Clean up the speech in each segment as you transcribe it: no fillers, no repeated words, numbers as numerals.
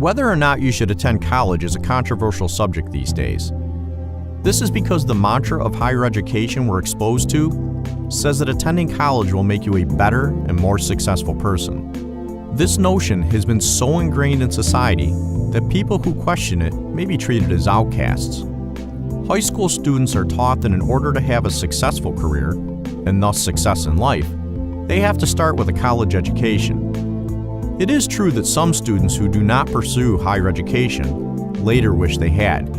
Whether or not you should attend college is a controversial subject these days. This is because the mantra of higher education we're exposed to says that attending college will make you a better and more successful person. This notion has been so ingrained in society that people who question it may be treated as outcasts. High school students are taught that in order to have a successful career, and thus success in life, they have to start with a college education. It is true that some students who do not pursue higher education later wish they had.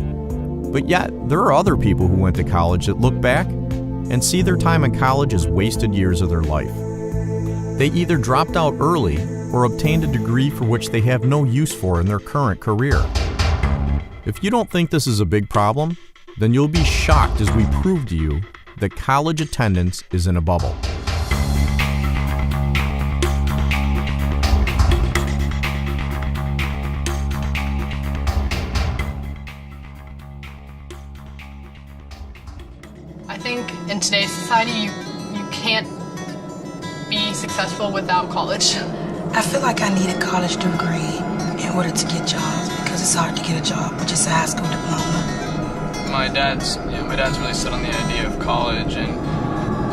But yet, there are other people who went to college that look back and see their time in college as wasted years of their life. They either dropped out early or obtained a degree for which they have no use for in their current career. If you don't think this is a big problem, then you'll be shocked as we prove to you that college attendance is in a bubble. I think in today's society, you can't be successful without college. I feel like I need a college degree in order to get jobs because it's hard to get a job with just a high school diploma. My dad's really set on the idea of college, and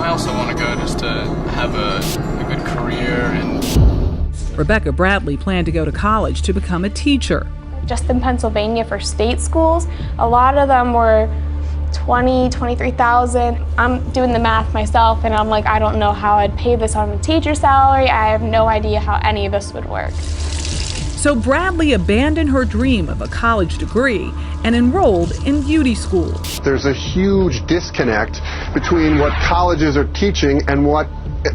I also want to go just to have a good career. And Rebecca Bradley planned to go to college to become a teacher. Just in Pennsylvania for state schools, a lot of them were $23,000. I'm doing the math myself and I'm like, I don't know how I'd pay this on a teacher salary. I have no idea how any of this would work. So Bradley abandoned her dream of a college degree and enrolled in beauty school. There's a huge disconnect between what colleges are teaching and what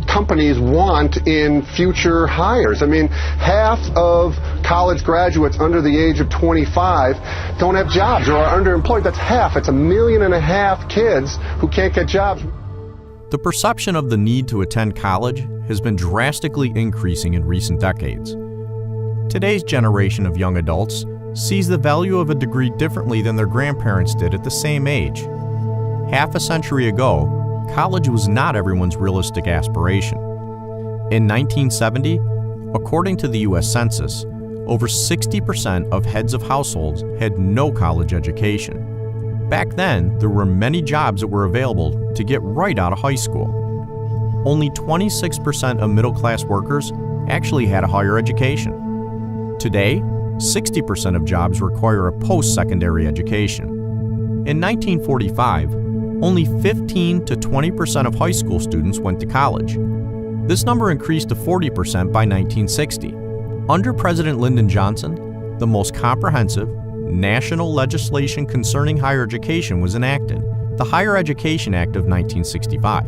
companies want in future hires. I mean, half of college graduates under the age of 25 don't have jobs or are underemployed. That's half. It's 1.5 million kids who can't get jobs. The perception of the need to attend college has been drastically increasing in recent decades. Today's generation of young adults sees the value of a degree differently than their grandparents did at the same age. Half a century ago, college was not everyone's realistic aspiration. In 1970, according to the U.S. Census, over 60% of heads of households had no college education. Back then, there were many jobs that were available to get right out of high school. Only 26% of middle-class workers actually had a higher education. Today, 60% of jobs require a post-secondary education. In 1945, only 15 to 20% of high school students went to college. This number increased to 40% by 1960. Under President Lyndon Johnson, the most comprehensive national legislation concerning higher education was enacted, the Higher Education Act of 1965.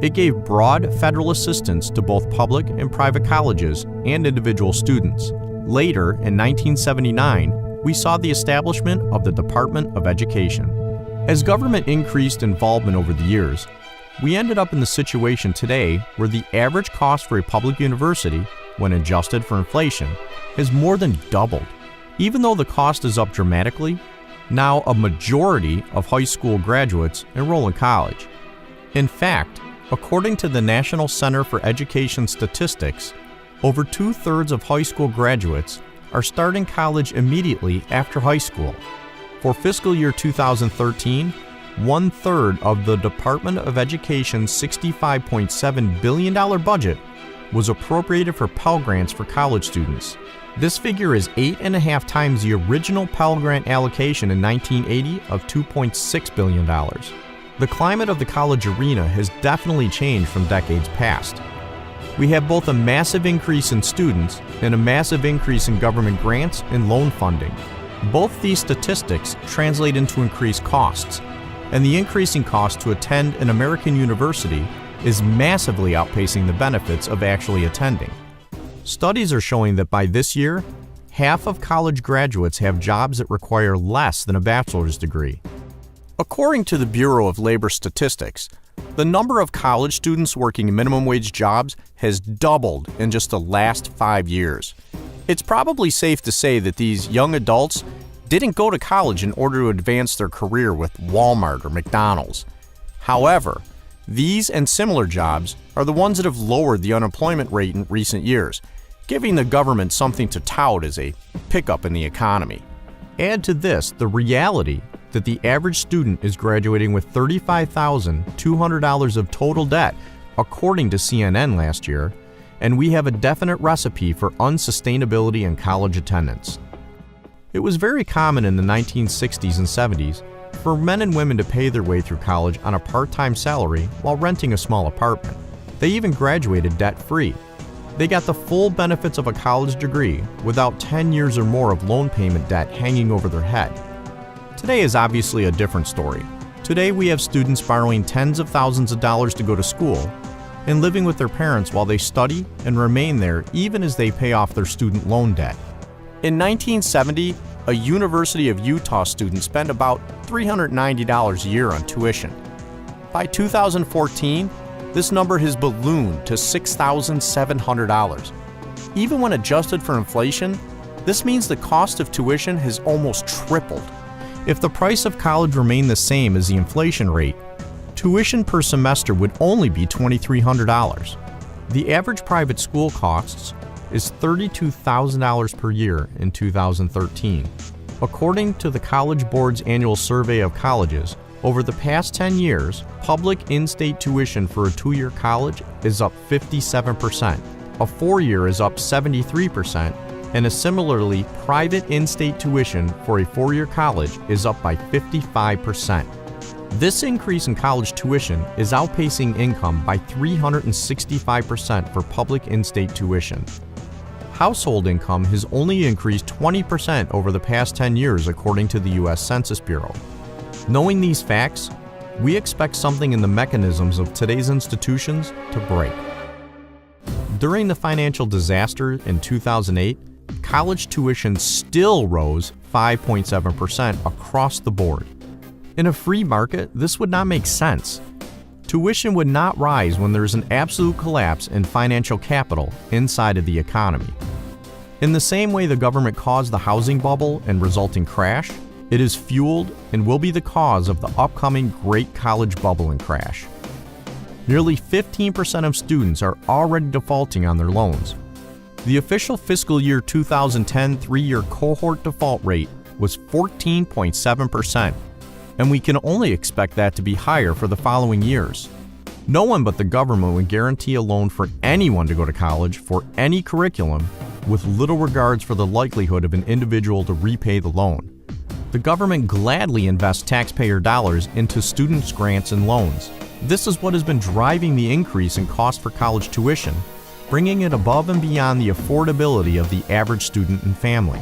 It gave broad federal assistance to both public and private colleges and individual students. Later, in 1979, we saw the establishment of the Department of Education. As government increased involvement over the years, we ended up in the situation today where the average cost for a public university, when adjusted for inflation, has more than doubled. Even though the cost is up dramatically, now a majority of high school graduates enroll in college. In fact, according to the National Center for Education Statistics, over 2/3 of high school graduates are starting college immediately after high school. For fiscal year 2013, 1/3 of the Department of Education's $65.7 billion budget was appropriated for Pell Grants for college students. This figure is 8.5 times the original Pell Grant allocation in 1980 of $2.6 billion. The climate of the college arena has definitely changed from decades past. We have both a massive increase in students and a massive increase in government grants and loan funding. Both these statistics translate into increased costs, and the increasing cost to attend an American university is massively outpacing the benefits of actually attending. Studies are showing that by this year, half of college graduates have jobs that require less than a bachelor's degree. According to the Bureau of Labor Statistics, the number of college students working minimum wage jobs has doubled in just the last 5 years. It's probably safe to say that these young adults didn't go to college in order to advance their career with Walmart or McDonald's. However, these and similar jobs are the ones that have lowered the unemployment rate in recent years, giving the government something to tout as a pickup in the economy. Add to this the reality that the average student is graduating with $35,200 of total debt, according to CNN last year, and we have a definite recipe for unsustainability in college attendance. It was very common in the 1960s and 70s for men and women to pay their way through college on a part-time salary while renting a small apartment. They even graduated debt-free. They got the full benefits of a college degree without 10 years or more of loan payment debt hanging over their head. Today is obviously a different story. Today we have students borrowing tens of thousands of dollars to go to school and living with their parents while they study and remain there even as they pay off their student loan debt. In 1970, a University of Utah student spent about $390 a year on tuition. By 2014, this number has ballooned to $6,700. Even when adjusted for inflation, this means the cost of tuition has almost tripled. If the price of college remained the same as the inflation rate, tuition per semester would only be $2,300. The average private school costs is $32,000 per year in 2013. According to the College Board's annual survey of colleges, over the past 10 years, public in-state tuition for a 2-year college is up 57%, a 4-year is up 73%, and a similarly private in-state tuition for a 4-year college is up by 55%. This increase in college tuition is outpacing income by 365% for public in-state tuition. Household income has only increased 20% over the past 10 years according to the U.S. Census Bureau. Knowing these facts, we expect something in the mechanisms of today's institutions to break. During the financial disaster in 2008, college tuition still rose 5.7% across the board. In a free market, this would not make sense. Tuition would not rise when there is an absolute collapse in financial capital inside of the economy. In the same way the government caused the housing bubble and resulting crash, it is fueled and will be the cause of the upcoming great college bubble and crash. Nearly 15% of students are already defaulting on their loans. The official fiscal year 2010 3-year cohort default rate was 14.7%, and we can only expect that to be higher for the following years. No one but the government would guarantee a loan for anyone to go to college for any curriculum with little regards for the likelihood of an individual to repay the loan. The government gladly invests taxpayer dollars into students' grants and loans. This is what has been driving the increase in cost for college tuition, bringing it above and beyond the affordability of the average student and family.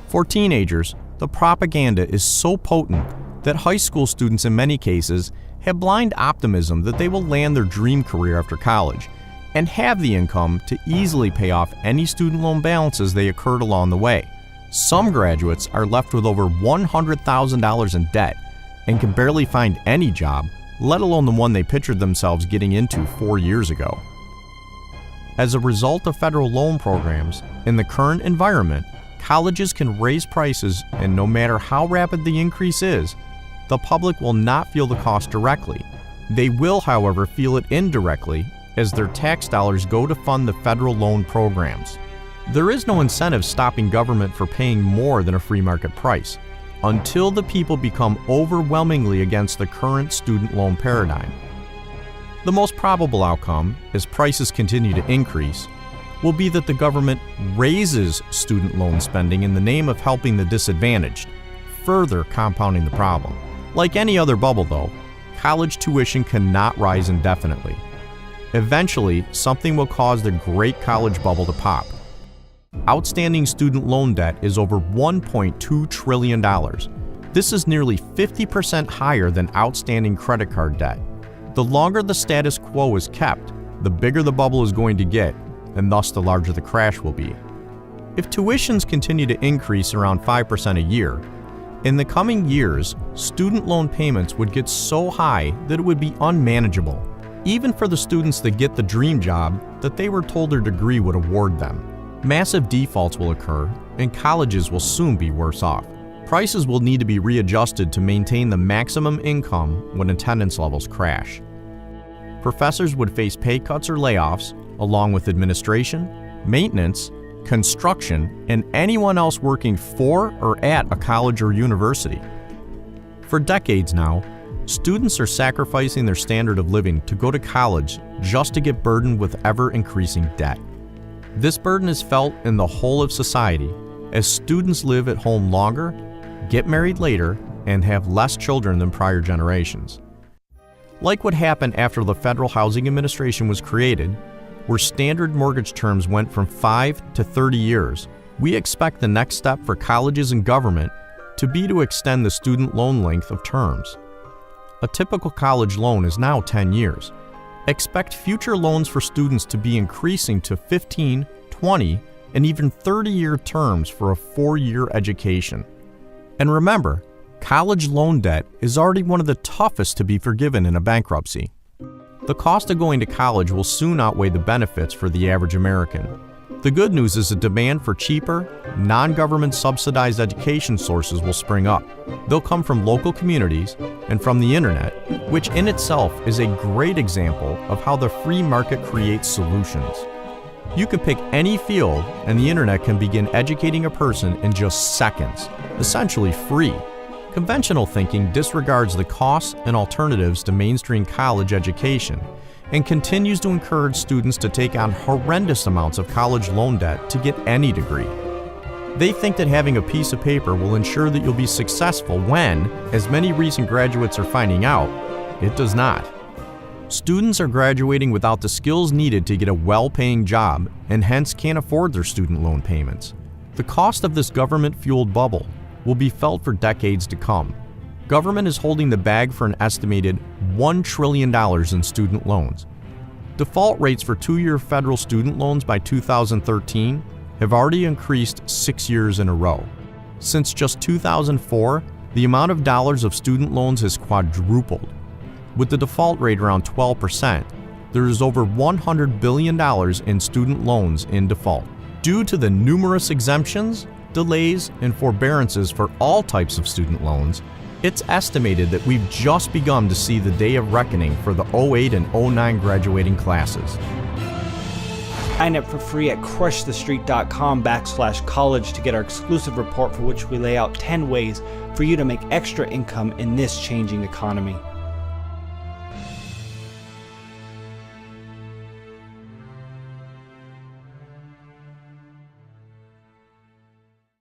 For teenagers, the propaganda is so potent that high school students in many cases have blind optimism that they will land their dream career after college and have the income to easily pay off any student loan balances they occurred along the way. Some graduates are left with over $100,000 in debt and can barely find any job, let alone the one they pictured themselves getting into 4 years ago. As a result of federal loan programs, in the current environment, colleges can raise prices, and no matter how rapid the increase is, the public will not feel the cost directly. They will, however, feel it indirectly as their tax dollars go to fund the federal loan programs. There is no incentive stopping government for paying more than a free market price until the people become overwhelmingly against the current student loan paradigm. The most probable outcome, as prices continue to increase, will be that the government raises student loan spending in the name of helping the disadvantaged, further compounding the problem. Like any other bubble, though, college tuition cannot rise indefinitely. Eventually, something will cause the great college bubble to pop. Outstanding student loan debt is over $1.2 trillion. This is nearly 50% higher than outstanding credit card debt. The longer the status quo is kept, the bigger the bubble is going to get, and thus the larger the crash will be. If tuitions continue to increase around 5% a year, in the coming years, student loan payments would get so high that it would be unmanageable, even for the students that get the dream job that they were told their degree would award them. Massive defaults will occur, and colleges will soon be worse off. Prices will need to be readjusted to maintain the maximum income when attendance levels crash. Professors would face pay cuts or layoffs, along with administration, maintenance, construction, and anyone else working for or at a college or university. For decades now, students are sacrificing their standard of living to go to college just to get burdened with ever-increasing debt. This burden is felt in the whole of society as students live at home longer, get married later, and have less children than prior generations. Like what happened after the Federal Housing Administration was created, where standard mortgage terms went from 5 to 30 years, we expect the next step for colleges and government to be to extend the student loan length of terms. A typical college loan is now 10 years. Expect future loans for students to be increasing to 15, 20, and even 30-year terms for a 4-year education. And remember, college loan debt is already one of the toughest to be forgiven in a bankruptcy. The cost of going to college will soon outweigh the benefits for the average American. The good news is the demand for cheaper, non-government subsidized education sources will spring up. They'll come from local communities and from the internet, which in itself is a great example of how the free market creates solutions. You can pick any field and the internet can begin educating a person in just seconds, essentially free. Conventional thinking disregards the costs and alternatives to mainstream college education and continues to encourage students to take on horrendous amounts of college loan debt to get any degree. They think that having a piece of paper will ensure that you'll be successful when, as many recent graduates are finding out, it does not. Students are graduating without the skills needed to get a well-paying job and hence can't afford their student loan payments. The cost of this government-fueled bubble will be felt for decades to come. Government is holding the bag for an estimated $1 trillion in student loans. Default rates for 2-year federal student loans by 2013 have already increased 6 years in a row. Since just 2004, the amount of dollars of student loans has quadrupled. With the default rate around 12%, there is over $100 billion in student loans in default. Due to the numerous exemptions, delays, and forbearances for all types of student loans, it's estimated that we've just begun to see the day of reckoning for the 08 and 09 graduating classes. Sign up for free at crushthestreet.com/college to get our exclusive report, for which we lay out 10 ways for you to make extra income in this changing economy.